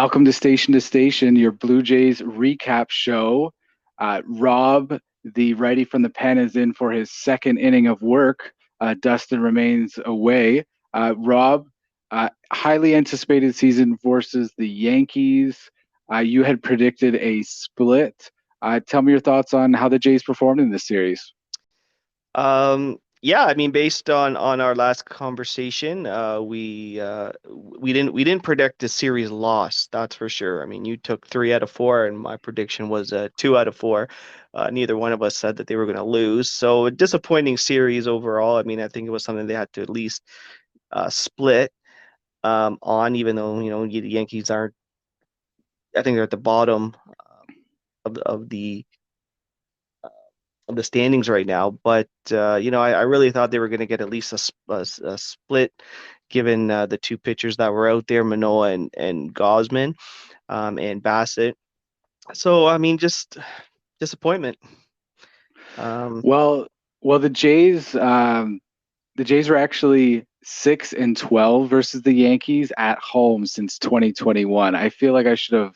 Welcome to Station, your Blue Jays recap show. Rob, the righty from the pen, is in for his second inning of work. Dustin remains away. Rob, highly anticipated season versus the Yankees. You had predicted a split. Tell me your thoughts on how the Jays performed in this series. Yeah, I mean, based on our last conversation, we didn't predict a series loss, that's for sure. I mean, you took 3 out of 4, and my prediction was 2 out of 4. Neither one of us said that they were going to lose, so a disappointing series overall. I mean, I think it was something they had to at least split on, even though the Yankees aren't. I think they're at the bottom of the of the standings right now. But I really thought they were going to get at least a split, given the two pitchers that were out there, Manoah and Gosman, and Bassett. So I mean, just disappointment. Um, Well, well, the Jays were actually 6-12 versus the Yankees at home since 2021. I feel like I should have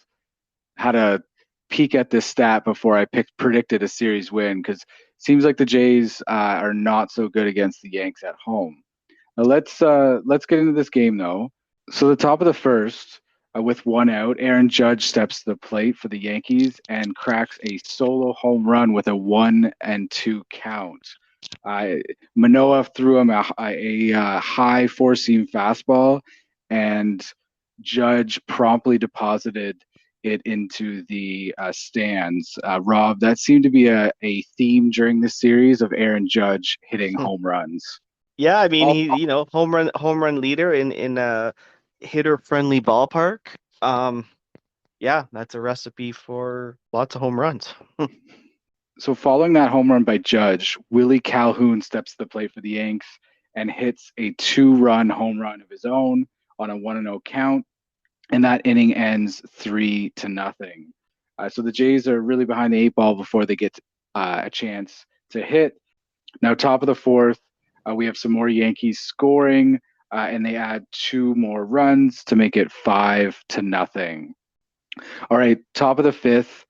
had a peek at this stat before I predicted a series win because it seems like the Jays are not so good against the Yanks at home. Now let's get into this game though. So the top of the first, with one out, Aaron Judge steps to the plate for the Yankees and cracks a solo home run with a 1-2 count. Uh, Manoah threw him a high four-seam fastball, and Judge promptly deposited it into the stands. Rob, that seemed to be a theme during this series of Aaron Judge hitting home runs. yeah, I mean, All, home run leader in a hitter friendly ballpark. Um, yeah, that's a recipe for lots of home runs. so following that home run by Judge, Willie Calhoun steps to the plate for the Yanks and hits a two-run home run of his own on a 1-0 count, and that inning ends 3-0. So the Jays are really behind the eight ball before they get a chance to hit. Now, top of the fourth, we have some more Yankees scoring, and they add two more runs to make it 5-0. All right, top of the fifth,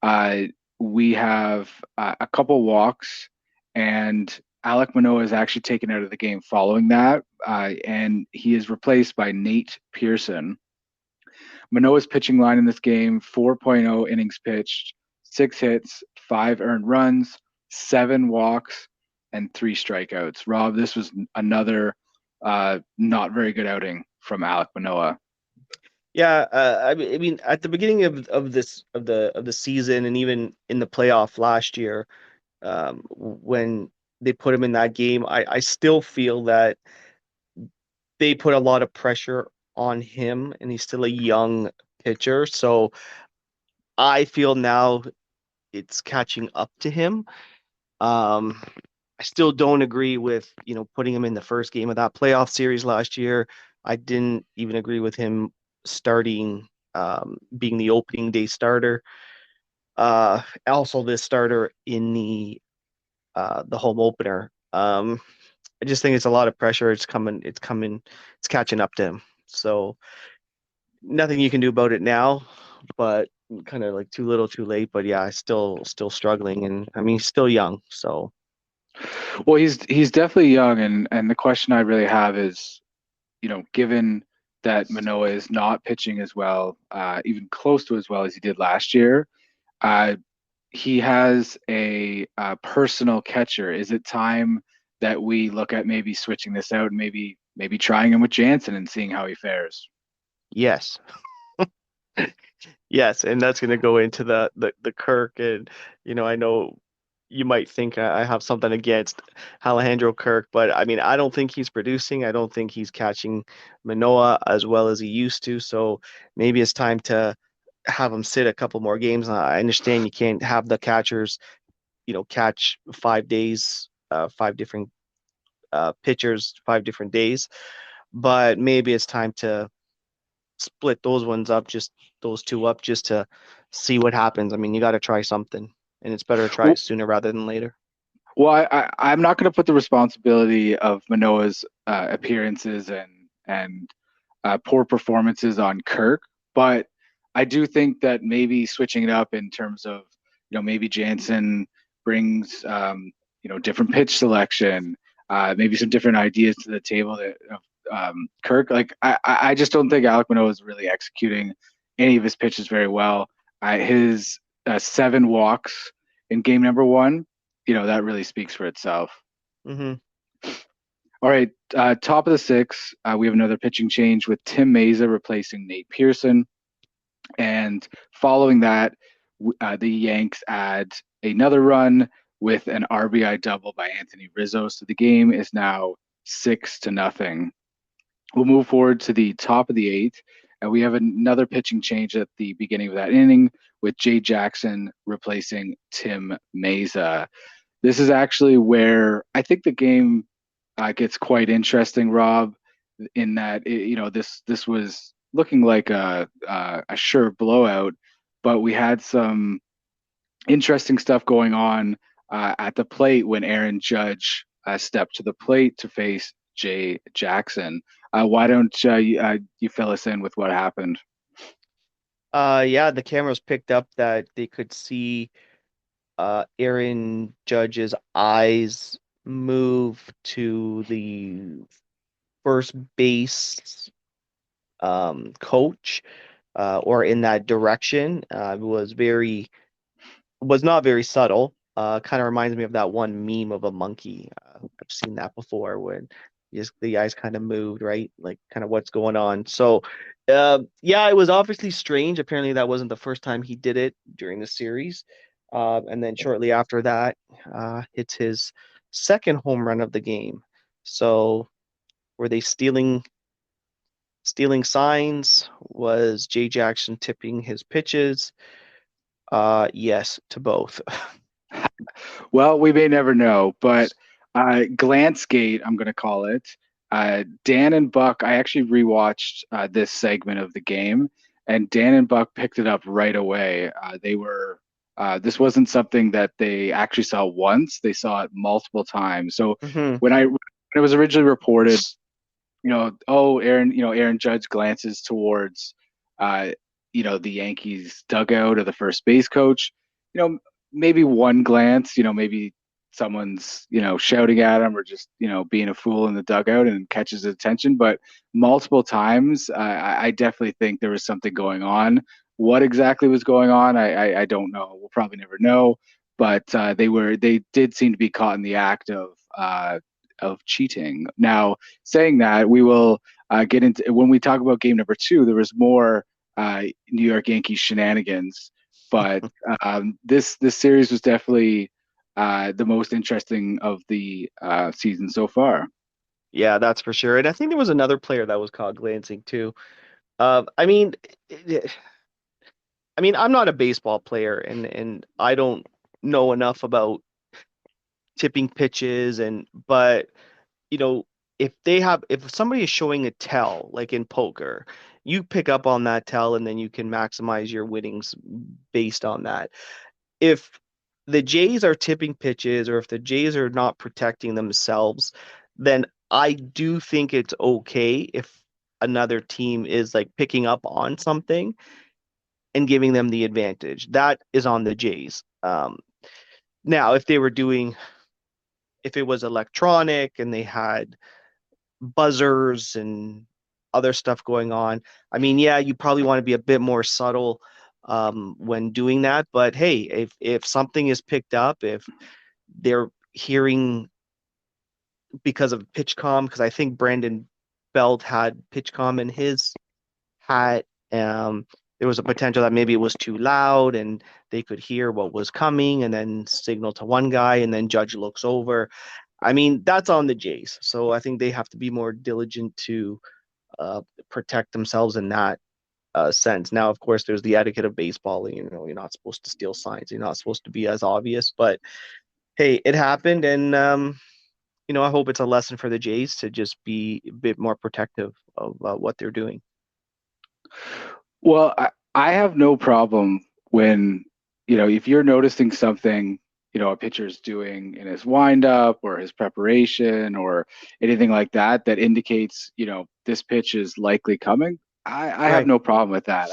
uh, we have a couple walks, and Alek Manoah is actually taken out of the game following that, and he is replaced by Nate Pearson. Manoah's pitching line in this game: 4.0 innings pitched, 6 hits, 5 earned runs, 7 walks, and 3 strikeouts. Rob, this was another not very good outing from Alek Manoah. Yeah, I mean, at the beginning of the season, and even in the playoff last year, when they put him in that game, I still feel that they put a lot of pressure on him, and he's still a young pitcher. So I feel now it's catching up to him. Um, I still don't agree with, putting him in the first game of that playoff series last year. I didn't even agree with him starting, being the opening day starter. Also this starter in the home opener. I just think it's a lot of pressure. It's catching up to him. So nothing you can do about it now, but kind of like too little, too late. But yeah, I still struggling, and I mean, he's still young. So Well, he's definitely young, and the question I really have is, given that Manoah is not pitching as well, even close to as well as he did last year, uh, he has a personal catcher. Is it time that we look at maybe switching this out and maybe trying him with Jansen and seeing how he fares? yes, yes, and that's going to go into the Kirk, and I know you might think I have something against Alejandro Kirk, but I mean, I don't think he's producing. I don't think he's catching Manoah as well as he used to. So maybe it's time to have him sit a couple more games. I understand you can't have the catchers, catch 5 days, 5 different pitchers, 5 different days, but maybe it's time to split those ones up, just those two up, just to see what happens. I mean, you got to try something, and it's better to try it Well, sooner rather than later. well, I'm not going to put the responsibility of Manoah's appearances and poor performances on Kirk, but I do think that maybe switching it up in terms of, maybe Jansen brings, different pitch selection, maybe some different ideas to the table that Kirk, like I just don't think Alek Manoah is really executing any of his pitches very well. His 7 walks in game number one, that really speaks for itself. Hmm. All right, top of the six, we have another pitching change with Tim Meza replacing Nate Pearson. And following that, the Yanks add another run with an RBI double by Anthony Rizzo. So the game is now 6-0. We'll move forward to the top of the eighth, and we have another pitching change at the beginning of that inning with Jay Jackson replacing Tim Meza. This is actually where I think the game gets quite interesting, Rob, in that this was looking like a sure blowout, but we had some interesting stuff going on at the plate when Aaron Judge stepped to the plate to face Jay Jackson. Why don't you fill us in with what happened? Yeah, the cameras picked up that they could see Aaron Judge's eyes move to the first base coach or in that direction. Was not very subtle. Kind of reminds me of that one meme of a monkey. I've seen that before when just the eyes kind of moved, right? Like kind of what's going on. So, yeah, it was obviously strange. Apparently, that wasn't the first time he did it during the series. And then shortly after that, hits his second home run of the game. So, were they stealing signs? Was Jay Jackson tipping his pitches? Yes, to both. Well, we may never know, but Glance Gate, I'm going to call it. Dan and Buck, I actually rewatched this segment of the game, and Dan and Buck picked it up right away. This wasn't something that they actually saw once, they saw it multiple times. So Hmm. when it was originally reported, oh, Aaron Judge glances towards, uh, the Yankees dugout or the first base coach, maybe one glance, maybe someone's, shouting at him or just, being a fool in the dugout and catches his attention. But multiple times, I definitely think there was something going on. What exactly was going on, I don't know. We'll probably never know. But they did seem to be caught in the act of cheating. Now, saying that, we will get into when we talk about game number two. There was more New York Yankees shenanigans, but this series was definitely the most interesting of the season so far. Yeah, that's for sure. And I think there was another player that was caught glancing too. I mean, it- I mean, I'm not a baseball player, and I don't know enough about tipping pitches, but you know, if somebody is showing a tell, like in poker, you pick up on that tell, and then you can maximize your winnings based on that. If the Jays are tipping pitches or if the Jays are not protecting themselves, then I do think it's okay if another team is like picking up on something and giving them the advantage. That is on the Jays. Now, if it was electronic and they had buzzers and other stuff going on, I mean, yeah, you probably want to be a bit more subtle when doing that. But hey, if something is picked up, if they're hearing because of PitchCom, because I think Brandon Belt had PitchCom in his hat. There was a potential that maybe it was too loud and they could hear what was coming and then signal to one guy and then Judge looks over. I mean, that's on the Jays. So I think they have to be more diligent to uh, protect themselves in that sense. Now, of course, there's the etiquette of baseball. You know, you're not supposed to steal signs. You're not supposed to be as obvious. But hey, it happened, and I hope it's a lesson for the Jays to just be a bit more protective of what they're doing. Well, I have no problem when, if you're noticing something, a pitcher's doing in his windup or his preparation or anything like that, that indicates, this pitch is likely coming. I have Right. no problem with that.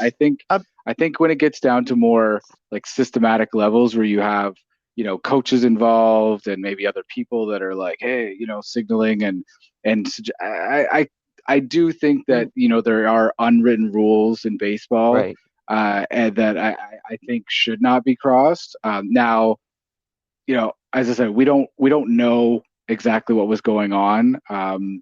Uh, I think when it gets down to more like systematic levels where you have, coaches involved and maybe other people that are like, hey, signaling and I do think that, mm, there are unwritten rules in baseball right. and that I think should not be crossed. Now, as I said, we don't know exactly what was going on.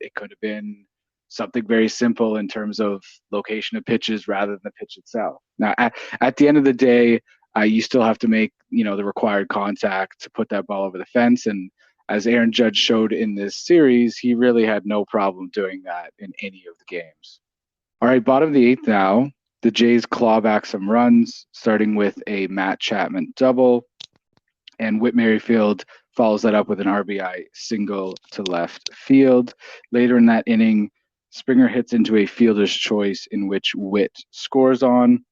It could have been something very simple in terms of location of pitches rather than the pitch itself. Now, at the end of the day, you still have to make the required contact to put that ball over the fence. And as Aaron Judge showed in this series, he really had no problem doing that in any of the games. All right, bottom of the eighth now. The Jays claw back some runs, starting with a Matt Chapman double and Whit Merrifield follows that up with an RBI single to left field. Later in that inning, Springer hits into a fielder's choice in which Whit scores on.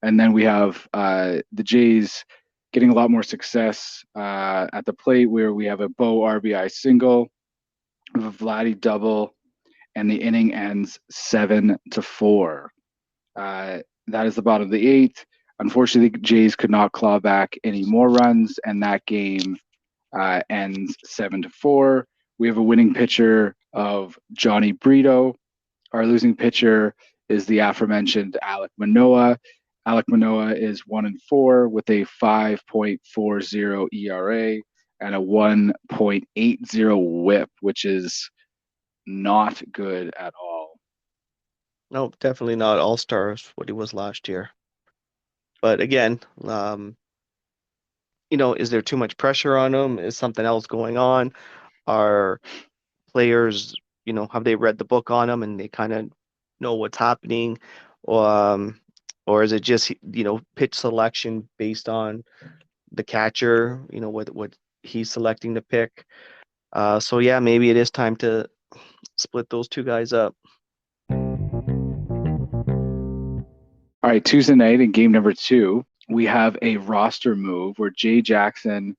And then we have the Jays getting a lot more success at the plate where we have a Bo RBI single, a Vladdy double, and the inning ends 7-4. Uh, that is the bottom of the eighth. Unfortunately, the Jays could not claw back any more runs, and that game ends 7-4. We have a winning pitcher of Johnny Brito. Our losing pitcher is the aforementioned Alek Manoah. Alek Manoah is 1-4 with a 5.40 ERA and a 1.80 WHIP, which is not good at all. No, definitely not all stars what he was last year. But again, is there too much pressure on him? Is something else going on? Are players, have they read the book on him and they kind of know what's happening? Um, or is it just, pitch selection based on the catcher, what he's selecting to pick? So yeah, maybe it is time to split those two guys up. All right, Tuesday night in game number two, we have a roster move where Jay Jackson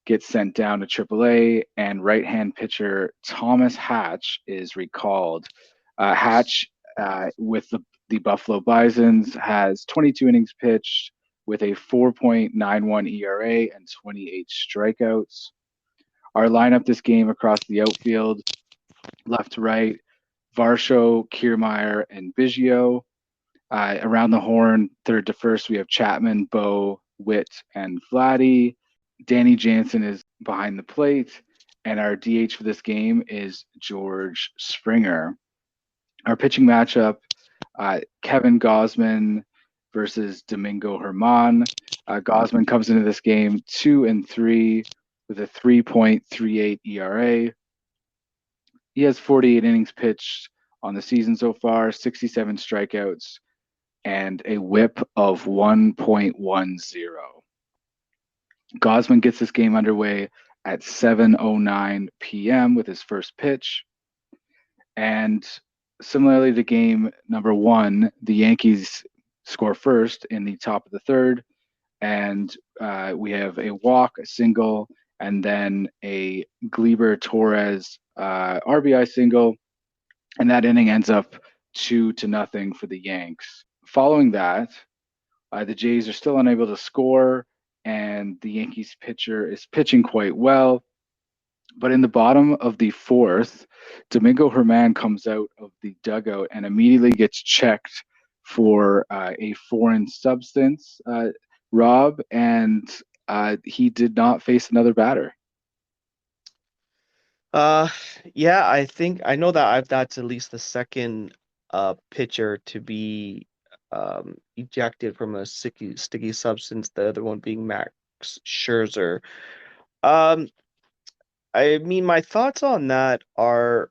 gets sent down to AAA, and right-hand pitcher Thomas Hatch is recalled. Hatch, with the Buffalo Bisons, has 22 innings pitched with a 4.91 ERA and 28 strikeouts. Our lineup this game across the outfield, left to right, Varsho, Kiermaier, and Biggio. Around the horn, third to first, we have Chapman, Bo, Witt, and Vladdy. Danny Jansen is behind the plate, and our DH for this game is George Springer. Our pitching matchup: Kevin Gosman versus Domingo Herman. Gosman comes into this game 2-3 with a 3.38 ERA. He has 48 innings pitched on the season so far, 67 strikeouts, and a whip of 1.10. Gosman gets this game underway at 7:09 p.m. with his first pitch. And similarly to game number one, the Yankees score first in the top of the third. And we have a walk, a single, and then a Gleyber Torres RBI single. And that inning ends up 2-0 for the Yanks. Following that, the Jays are still unable to score, and the Yankees pitcher is pitching quite well. But in the bottom of the fourth, Domingo Herman comes out of the dugout and immediately gets checked for a foreign substance, Rob, and he did not face another batter. Uh, yeah, I know that that's at least the second pitcher to be ejected from a sticky substance, the other one being Max Scherzer. Um, I mean, my thoughts on that are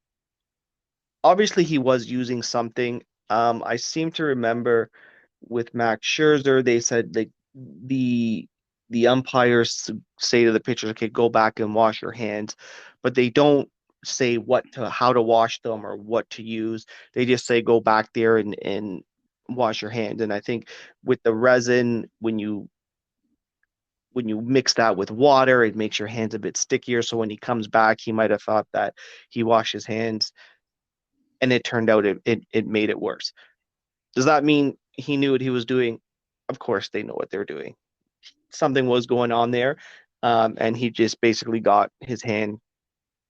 obviously he was using something. I seem to remember with Max Scherzer, they said like the the umpires say to the pitchers, okay, go back and wash your hands, but they don't say how to wash them or what to use. They just say go back there and wash your hands. And I think with the resin, when you mix that with water, it makes your hands a bit stickier. So when he comes back, he might have thought that he washed his hands, and it turned out it made it worse. Does that mean he knew what he was doing? Of course, they know what they're doing. Something was going on there, and he just basically got his hand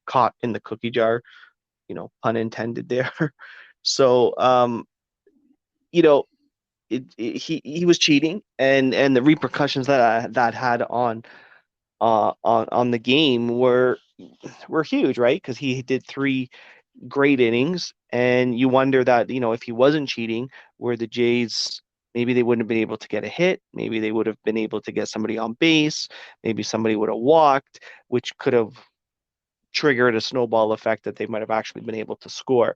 caught in the cookie jar, pun intended there. So, you know, he was cheating, and the repercussions that had on the game were huge, right? Because he did three great innings, and you wonder that, if he wasn't cheating, where the Jays maybe they wouldn't have been able to get a hit, maybe they would have been able to get somebody on base, maybe somebody would have walked, which could have triggered a snowball effect that they might have actually been able to score.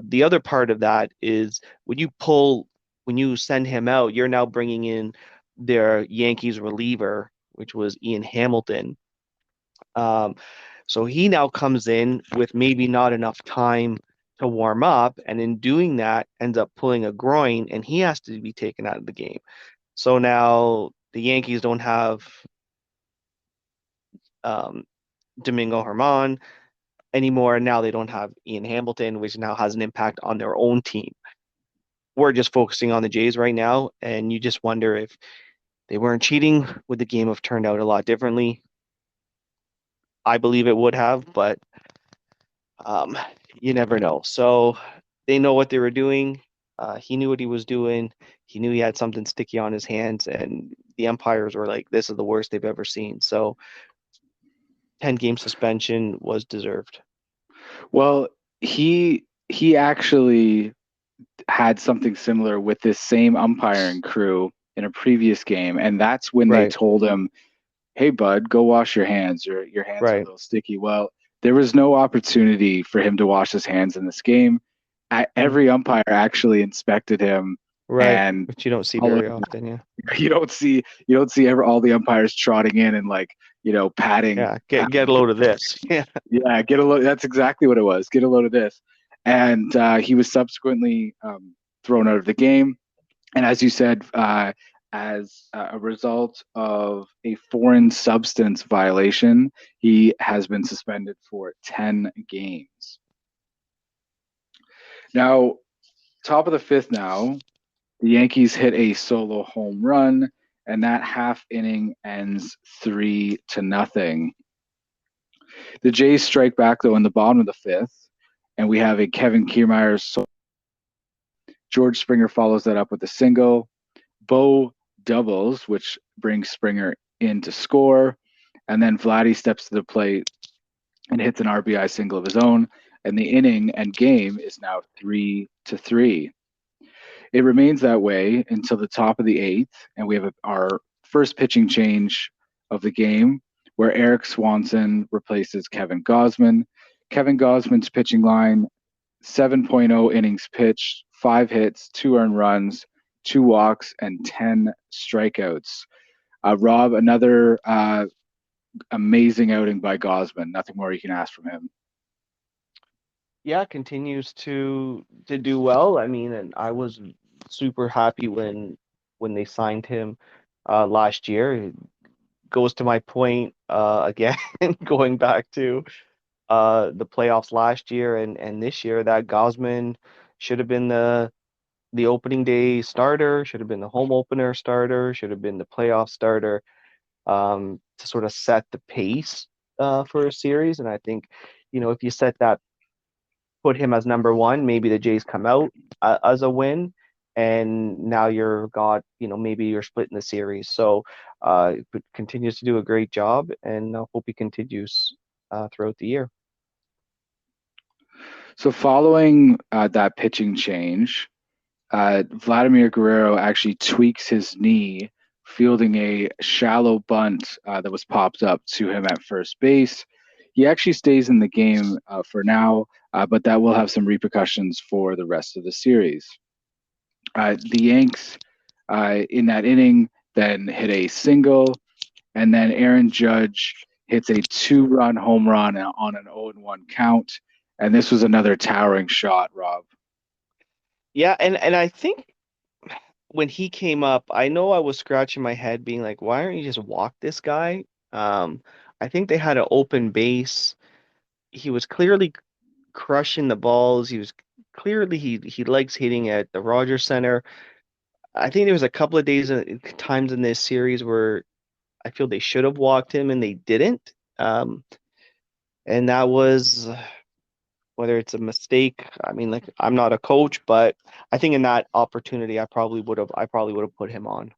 The other part of that is when you send him out, you're now bringing in their Yankees reliever, which was Ian Hamilton. Um, so he now comes in with maybe not enough time to warm up, and in doing that, ends up pulling a groin, and he has to be taken out of the game. So now the Yankees don't have um, Domingo Herman anymore. Now they don't have Ian Hamilton, which now has an impact on their own team. We're just focusing on the Jays right now, and you just wonder if they weren't cheating, would the game have turned out a lot differently? I believe it would have, but um, you never know. So they know what they were doing. He knew what he was doing. He knew he had something sticky on his hands, and the umpires were like, "This is the worst they've ever seen." So 10-game suspension was deserved. Well, he actually had something similar with this same umpiring crew in a previous game, and that's when they Right, told him, "Hey, bud, go wash your hands. Your hands are a right, little sticky." Well, there was no opportunity for him to wash his hands in this game. mm, Every umpire actually inspected him, right. and Which you don't see all of very often. Yeah, you don't see ever all the umpires trotting in and like patting yeah. Get a load of this. Yeah, yeah, get a load. That's exactly what it was. Get a load of this. And he was subsequently thrown out of the game. And as you said, as a result of a foreign substance violation, he has been suspended for 10 games. Now, top of the fifth now, the Yankees hit a solo home run, and that half inning ends 3-0. The Jays strike back though in the bottom of the fifth, and we have a Kevin Kiermaier. George Springer follows that up with a single. Bo doubles, which brings Springer in to score, and then Vladdy steps to the plate and hits an RBI single of his own, and the inning and game is now 3-3. It remains that way until the top of the eighth, and we have our first pitching change of the game, where Eric Swanson replaces Kevin Gausman. Kevin Gausman's pitching line: 7.0 innings pitched, 5 hits, 2 earned runs, 2 walks, and 10 strikeouts. Rob, another amazing outing by Gosman. Nothing more you can ask from him. yeah. Continues to do well. I mean, and I was super happy when they signed him last year. It goes to my point again, going back to the playoffs last year and this year, that Gosman should have been the opening day starter, should have been the home opener starter, should have been the playoff starter, to sort of set the pace for a series. And I think, if you set that, put him as number one, maybe the Jays come out as a win. And now maybe you're splitting the series. So but continues to do a great job, and I hope he continues throughout the year. So, following that pitching change, Vladimir Guerrero actually tweaks his knee, fielding a shallow bunt that was popped up to him at first base. He actually stays in the game for now, but that will have some repercussions for the rest of the series. The Yanks in that inning then hit a single, and then Aaron Judge hits a 2-run home run on an 0-1 count. And this was another towering shot, Rob. Yeah, and I think when he came up, I know I was scratching my head being like, why don't you just walk this guy? Um, I think they had an open base. He was clearly crushing the balls. He was clearly he likes hitting at the Rogers Center. I think there was a couple of times in this series where I feel they should have walked him and they didn't. And that was whether it's a mistake. I mean, like I'm not a coach, but I think in that opportunity, I probably would have put him on.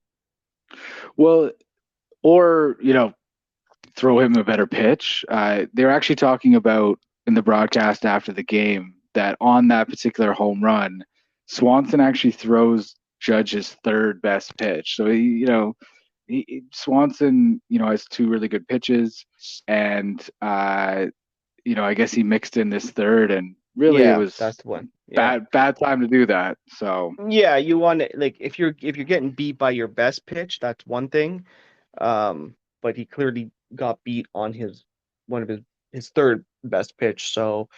Well, or throw him a better pitch. They're actually talking about in the broadcast after the game that on that particular home run, Swanson actually throws Judge's third best pitch. So Swanson, has two really good pitches, and I guess he mixed in this third, and really it Yeah, was that's the one. Yeah. bad time to do that. So Yeah, you want to like if you're getting beat by your best pitch, that's one thing. But he clearly got beat on his one of his third best pitch. So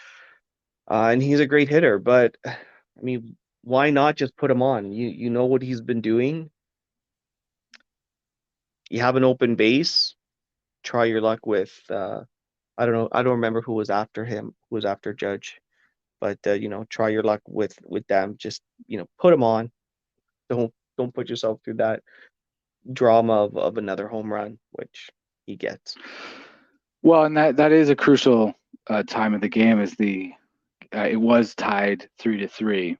and he's a great hitter, but I mean, why not just put him on? You know what he's been doing. You have an open base. Try your luck with I don't know. I don't remember who was after him, who was after Judge, but try your luck with them. Just put him on. Don't put yourself through that drama of another home run, which he gets. well, and that is a crucial time of the game. Is the It was tied 3-3.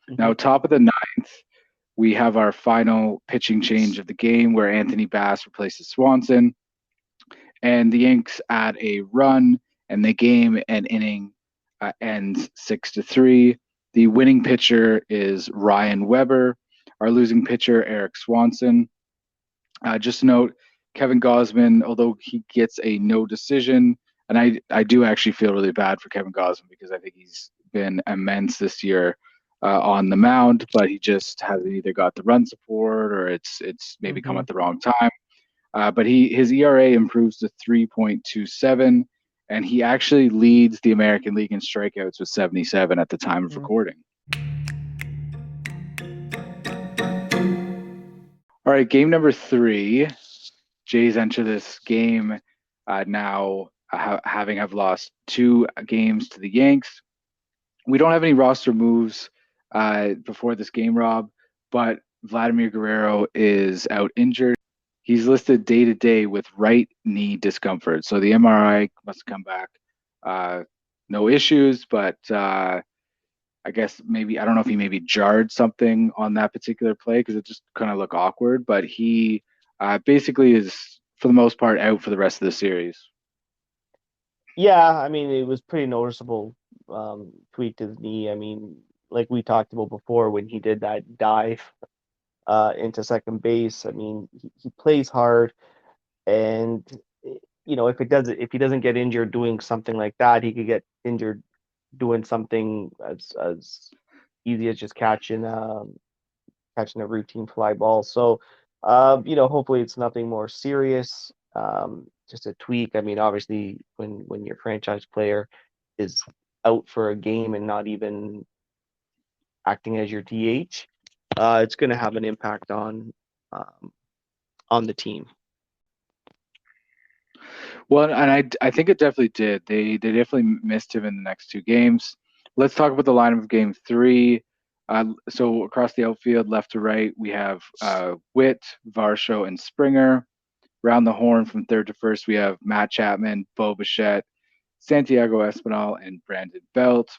Hmm. Now, top of the ninth, we have our final pitching change of the game where Anthony Bass replaces Swanson, and the Yanks add a run, and the game and inning ends 6-3. The winning pitcher is Ryan Weber. Our losing pitcher, Eric Swanson. Just note, Kevin Gosman, although he gets a no decision, and I do actually feel really bad for Kevin Gosman because I think he's been immense this year on the mound, but he just hasn't either got the run support or it's maybe come Hmm. at the wrong time. But his ERA improves to 3.27, and he actually leads the American League in strikeouts with 77 at the time of recording. All right, game number 3. Jays enter this game now having have lost 2 games to the Yanks. We don't have any roster moves before this game, Rob, but Vladimir Guerrero is out injured. He's listed day to day with right knee discomfort. So the MRI must come back. Uh, no issues, but I guess maybe I don't know if he maybe jarred something on that particular play because it just kind of looked awkward. But he basically is for the most part out for the rest of the series. Yeah, I mean, it was pretty noticeable tweak to his knee. I mean, like we talked about before when he did that dive into second base. I mean, he plays hard, and if he doesn't get injured doing something like that, he could get injured doing something as easy as just catching a routine fly ball. So, hopefully it's nothing more serious. Just a tweak. I mean, obviously, when your franchise player is out for a game and not even acting as your DH, it's going to have an impact um, on the team. Well, and I think it definitely did. They definitely missed him in the next 2 games. Let's talk about the lineup of game 3. So across the outfield, left to right, we have Witt, Varsho, and Springer. Round the horn from third to first, we have Matt Chapman, Bo Bichette, Santiago Espinal, and Brandon Belt.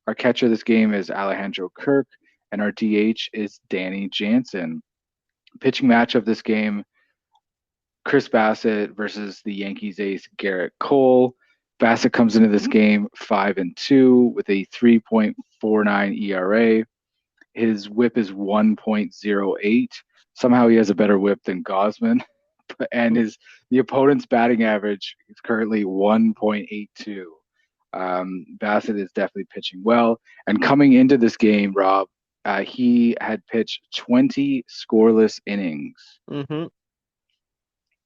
Our catcher this game is Alejandro Kirk, and our DH is Danny Jansen. Pitching match of this game, Chris Bassett versus the Yankees ace Garrett Cole. Bassett comes into this game 5-2 with a 3.49 ERA. His whip is 1.08. Somehow he has a better whip than Gosman. And the opponent's batting average is currently 1.82. Bassett is definitely pitching well. And coming into this game, Rob, he had pitched 20 scoreless innings. Mm-hmm.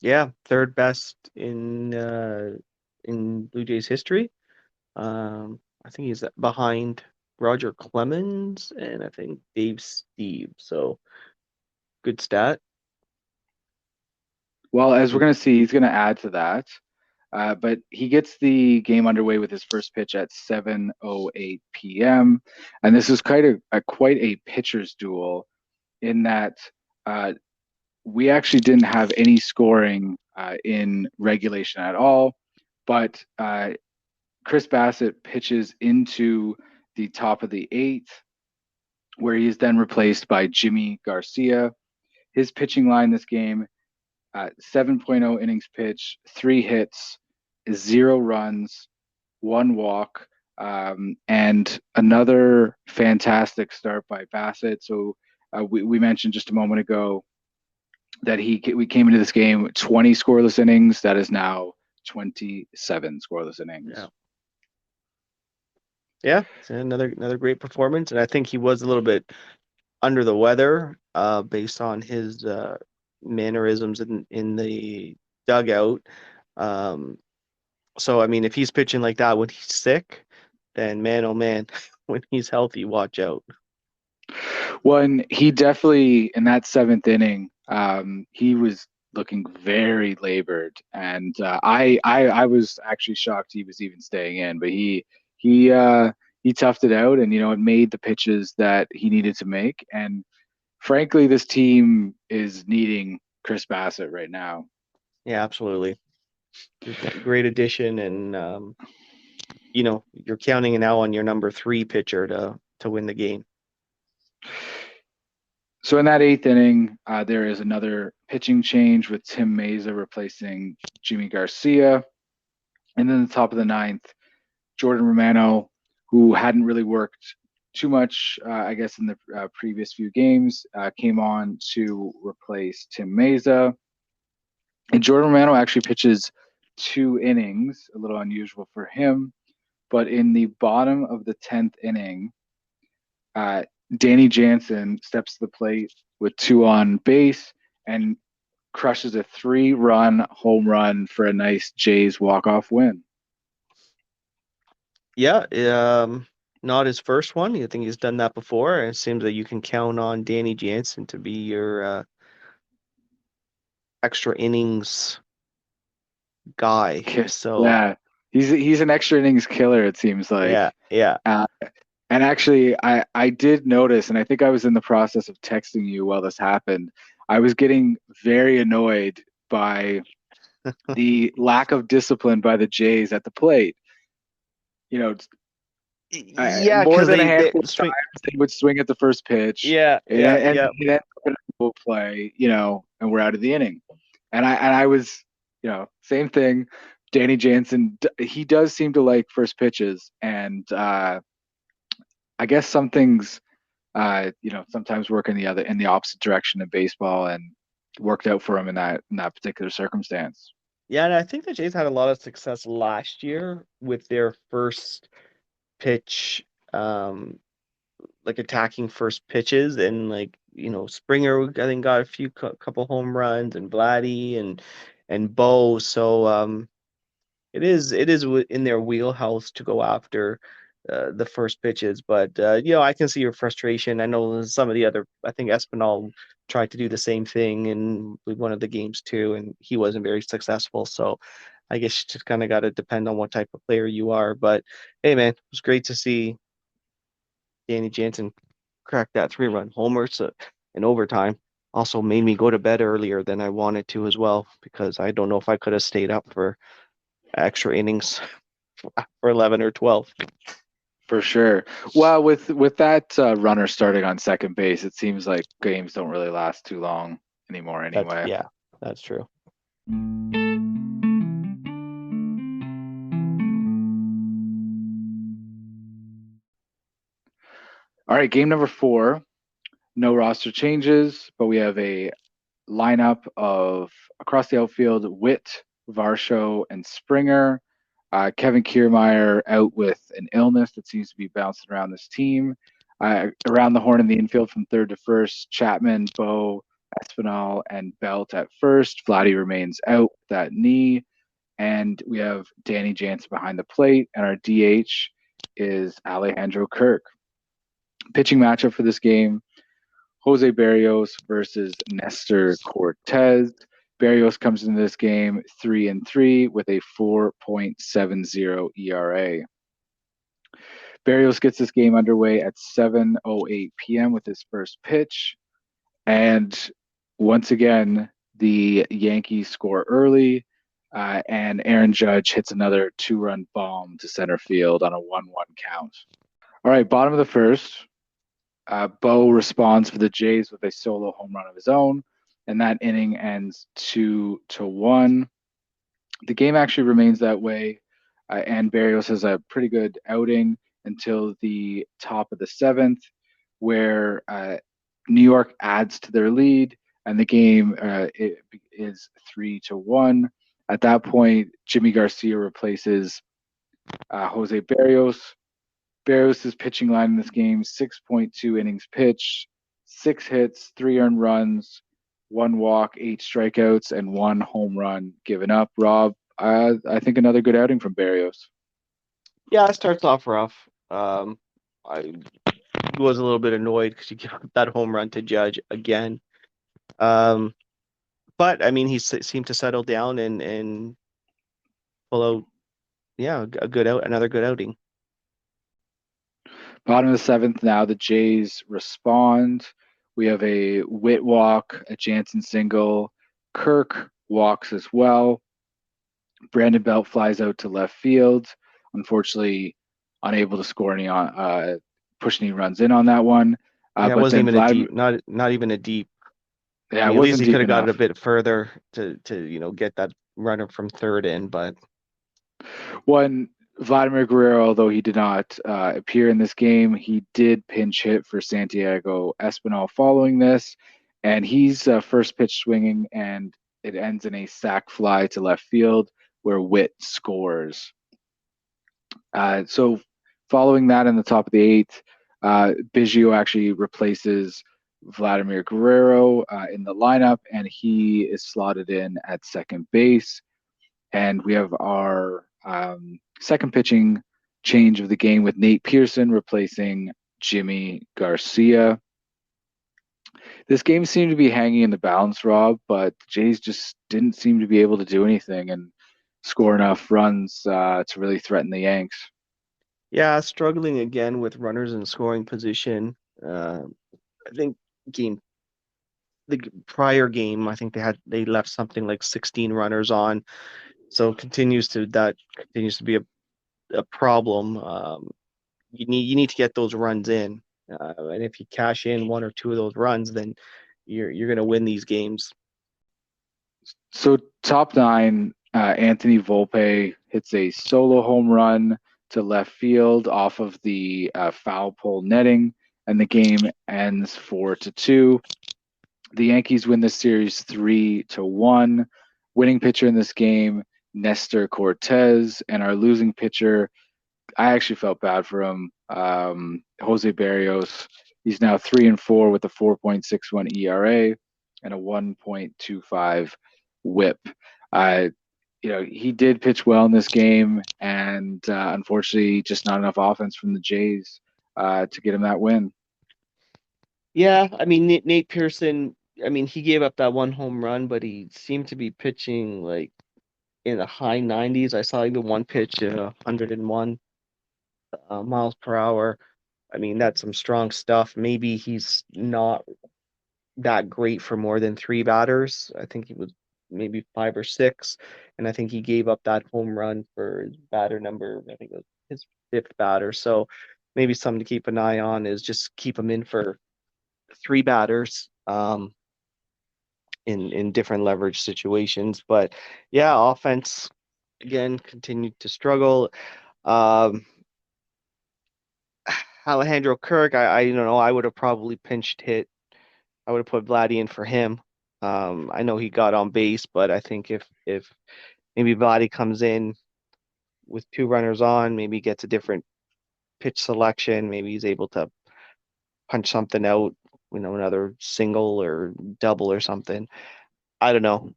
Yeah, third best in Blue Jays history. I think he's behind Roger Clemens and I think Dave Steve. So good stat. Well, as we're going to see, he's going to add to that. But he gets the game underway with his first pitch at 7:08 p.m. And this is quite a pitcher's duel in that uh, we actually didn't have any scoring in regulation at all. But Chris Bassett pitches into the top of the eighth, where he is then replaced by Jimmy Garcia. His pitching line this game: 7.0 innings pitch, 3 hits, 0 runs, 1 walk, and another fantastic start by Bassett. So we mentioned just a moment ago that we came into this game 20 scoreless innings. That is now 27 scoreless Yeah. innings. Yeah, it's another great performance, and I think he was a little bit under the weather, based on his mannerisms in the dugout. Um, so I mean, if he's pitching like that when he's sick, then man, oh man, when he's healthy, watch out. Well, and he definitely in that seventh inning, he was looking very labored, and I was actually shocked he was even staying in, but he he toughed it out, and it made the pitches that he needed to make, and frankly, this team is needing Chris Bassett right now. Yeah, absolutely. Great addition, and you're counting now on your number three pitcher to win the game. So in that eighth inning, there is another pitching change with Tim Meza replacing Jimmy Garcia. And then the top of the ninth, Jordan Romano, who hadn't really worked too much, I guess, in the previous few games, came on to replace Tim Meza. And Jordan Romano actually pitches 2 innings, a little unusual for him. But in the bottom of the 10th inning, uh, Danny Jansen steps to the plate with 2 on base and crushes a 3-run home run for a nice Jays walk-off win. Yeah, not his first one. I think he's done that before. And it seems that you can count on Danny Jansen to be your extra innings guy. So Yeah, he's an extra innings killer. It seems yeah, like. yeah. Uh, and actually, I did notice, and I think I was in the process of texting you while this happened. I was getting very annoyed by the lack of discipline by the Jays at the plate. You know, Yeah, more because than a they handful of swing. times they would swing at the first pitch, Yeah, and, yeah, and yeah, it ended up in a double play, and we're out of the inning. And I was, same thing. Danny Jansen, he does seem to like first pitches, and I guess some things, sometimes work in the opposite direction in baseball, and worked out for him in that particular circumstance. yeah. And I think the Jays had a lot of success last year with their first pitch, um, like attacking first pitches, and like Springer, I think got a couple home runs, and Vladdy and Bo. So it is in their wheelhouse to go after the first pitches, but I can see your frustration. I know some of the other, I think Espinal tried to do the same thing in one of the games too, and he wasn't very successful. So I guess you just kind of got to depend on what type of player you are. But hey, man, it was great to see Danny Jansen crack that 3-run homer in overtime. Also made me go to bed earlier than I wanted to as well, because I don't know if I could have stayed up for extra innings for 11 or 12. For sure. Well, with that runner starting on second base, it seems like games don't really last too long anymore That's anyway. yeah, that's true. All right, game number 4. No roster changes, but we have a lineup of across the outfield: Witt, Varsho, and Springer. Kevin Kiermaier out with an illness that seems to be bouncing around this team. Around the horn in the infield from third to first: Chapman, Bo, Espinal, and Belt at first. Vladdy remains out with that knee. And we have Danny Jansen behind the plate, and our DH is Alejandro Kirk. Pitching matchup for this game: Jose Barrios versus Nestor Cortez. Berrios comes into this game 3-3 with a 4.70 ERA. Berrios gets this game underway at 7:08 p.m. with his first pitch, and once again the Yankees score early, and Aaron Judge hits another two-run bomb to center field on a 1-1 count. All right, bottom of the first, Bo responds for the Jays with a solo home run of his own, and that inning ends 2-1. The game actually remains that way, and Barrios has a pretty good outing until the top of the seventh, where New York adds to their lead, and the game is 3-1. At that point, Jimmy Garcia replaces Jose Barrios. Barrios' pitching line in this game: 6.2 innings pitched, 6 hits, 3 earned runs, 1 walk, 8 strikeouts, and 1 home run given up. Rob, I think another good outing from Barrios. Yeah, it starts off rough. I was a little bit annoyed because you gave that home run to Judge again. Um, but I mean, seemed to settle down and pull out, yeah, a good out, another good outing. Bottom of the seventh now, the Jays respond. We have a Witt walk, a Jansen single. Kirk walks as well. Brandon Belt flies out to left field. Unfortunately, unable to score push any runs in on that one. Yeah, it But wasn't then even a Vladimir, deep, not even a deep. I yeah, it mean, at least wasn't he could deep have got it a enough. bit further to get that runner from third in, but One, Vladimir Guerrero, although he did not appear in this game, he did pinch hit for Santiago Espinal following this, and he's first pitch swinging, and it ends in a sac fly to left field where Witt scores. So following that in the top of the eighth, Biggio actually replaces Vladimir Guerrero in the lineup, and he is slotted in at second base. And we have our second pitching change of the game with Nate Pearson replacing Jimmy Garcia. This game seemed to be hanging in the balance, Rob, but the Jays just didn't seem to be able to do anything and score enough runs to really threaten the Yanks. yeah, struggling again with runners in scoring position. Uh, I think game the prior game, I think they left something like 16 runners on, so that continues to be a problem. You need to get those runs in, and if you cash in one or two of those runs, then you're gonna win these games. So top nine, Anthony Volpe hits a solo home run to left field off of the foul pole netting, and the game ends 4-2. The Yankees win this series 3-1. Winning pitcher in this game, Nestor Cortez, and our losing pitcher, I actually felt bad for him, Jose Barrios. He's now 3-4 with a 4.61 ERA and a 1.25 WHIP. Uh, he did pitch well in this game, and unfortunately, just not enough offense from the Jays to get him that win. Yeah, I mean Nate Pearson. I mean he gave up that one home run, but he seemed to be pitching like in the high 90s. I saw even one pitch, 101 miles per hour. I mean that's some strong stuff. Maybe he's not that great for more than three batters. I think he was maybe five or six, and I think he gave up that home run for his batter number. I think it was his fifth batter. So maybe something to keep an eye on is just keep him in for three batters in different leverage situations. But yeah, offense again continued to struggle. Um, Alejandro Kirk, I don't know, I would have probably pinched hit. I would have put Vladdy in for him. I know he got on base, but I think if maybe Vladdy comes in with two runners on, maybe gets a different pitch selection, maybe he's able to punch something out, another single or double or something. I don't know.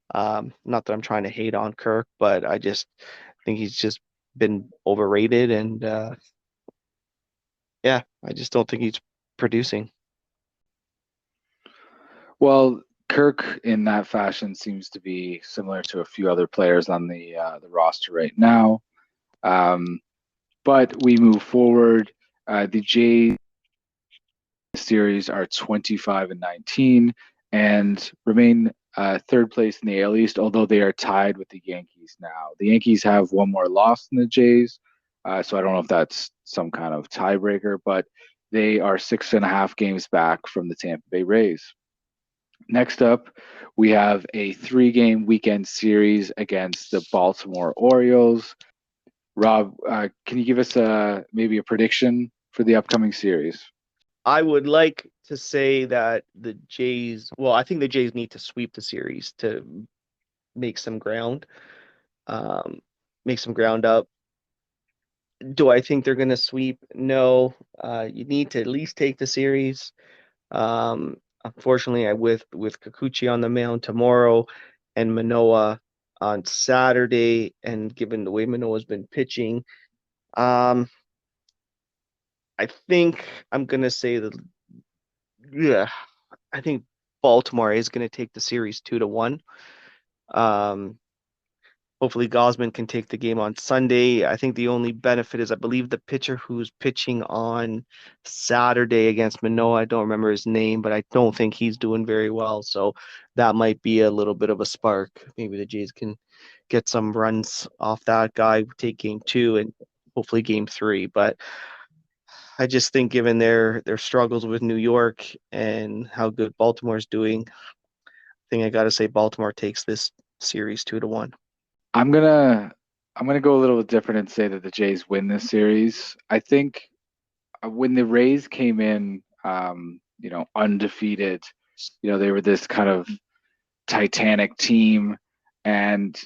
Not that I'm trying to hate on Kirk, but I just think he's just been overrated, and yeah, I just don't think he's producing. Well, Kirk in that fashion seems to be similar to a few other players on the roster right now. Um, but we move forward. The Jays series are 25-19 and remain third place in the AL East, although they are tied with the Yankees now. The Yankees have one more loss than the Jays, so I don't know if that's some kind of tiebreaker, but they are 6.5 games back from the Tampa Bay Rays. Next up, we have a 3-game weekend series against the Baltimore Orioles. Rob, can you give us maybe a prediction for the upcoming series? I would like to say that I think the Jays need to sweep the series to make some ground, um, make some ground up. Do I think they're going to sweep? No. You need to at least take the series. Unfortunately, with Kikuchi on the mound tomorrow and Manoah on Saturday, and given the way Manoah's been pitching, um, I think I'm going to say that, yeah, I think Baltimore is going to take the series 2-1. Um, Hopefully Gosman can take the game on Sunday. I think the only benefit is I believe the pitcher who's pitching on Saturday against Manoah, I don't remember his name, but I don't think he's doing very well. So that might be a little bit of a spark. Maybe the Jays can get some runs off that guy, take game two and hopefully game three. But I just think given their struggles with New York and how good Baltimore's doing, I think I gotta say Baltimore takes this series 2-1. I'm gonna I'm gonna go a little different and say that the Jays win this series. I think when the Rays came in, undefeated, they were this kind of Titanic team, and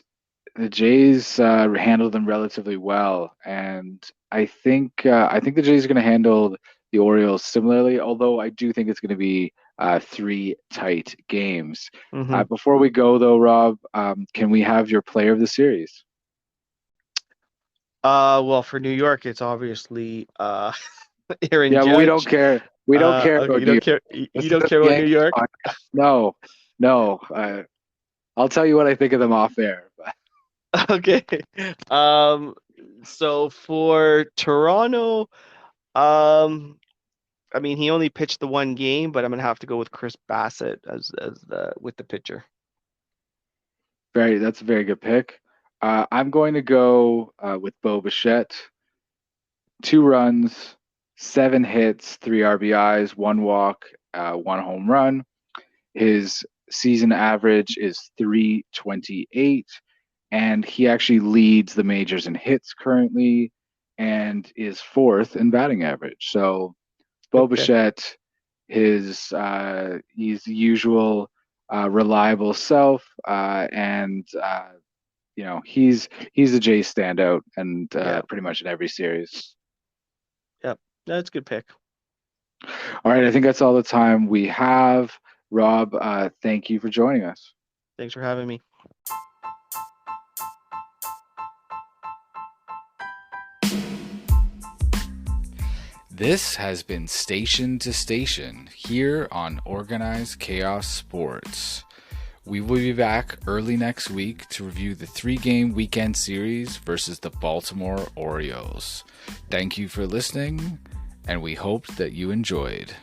the Jays handled them relatively well. And I think the Jays are going to handle the Orioles similarly, although I do think it's going to be three tight games. Mm-hmm. Before we go, though, Rob, can we have your player of the series? Well, for New York, it's obviously Aaron Yeah, but we don't Judge. care. We don't care Okay, about you New don't York. care. This You is don't a care about New Yankees York. podcast. No, no. I'll tell you what I think of them off air. Okay. Um, so for Toronto, um, I mean, he only pitched the one game, but I'm gonna have to go with Chris Bassett as the with the pitcher. That's a very good pick. I'm going to go with Bo Bichette. 2 runs, 7 hits, 3 RBIs, 1 walk, 1 home run. His season average is 328, and he actually leads the majors in hits currently and is fourth in batting average. So Bo Good pick. Bichette, he's the usual reliable self, and he's a J standout, and Yeah, pretty much in every series. yeah, that's a good pick. All right, I think that's all the time we have. Rob, thank you for joining us. Thanks for having me. This has been Station to Station here on Organized Chaos Sports. We will be back early next week to review the 3-game weekend series versus the Baltimore Orioles. Thank you for listening, and we hope that you enjoyed.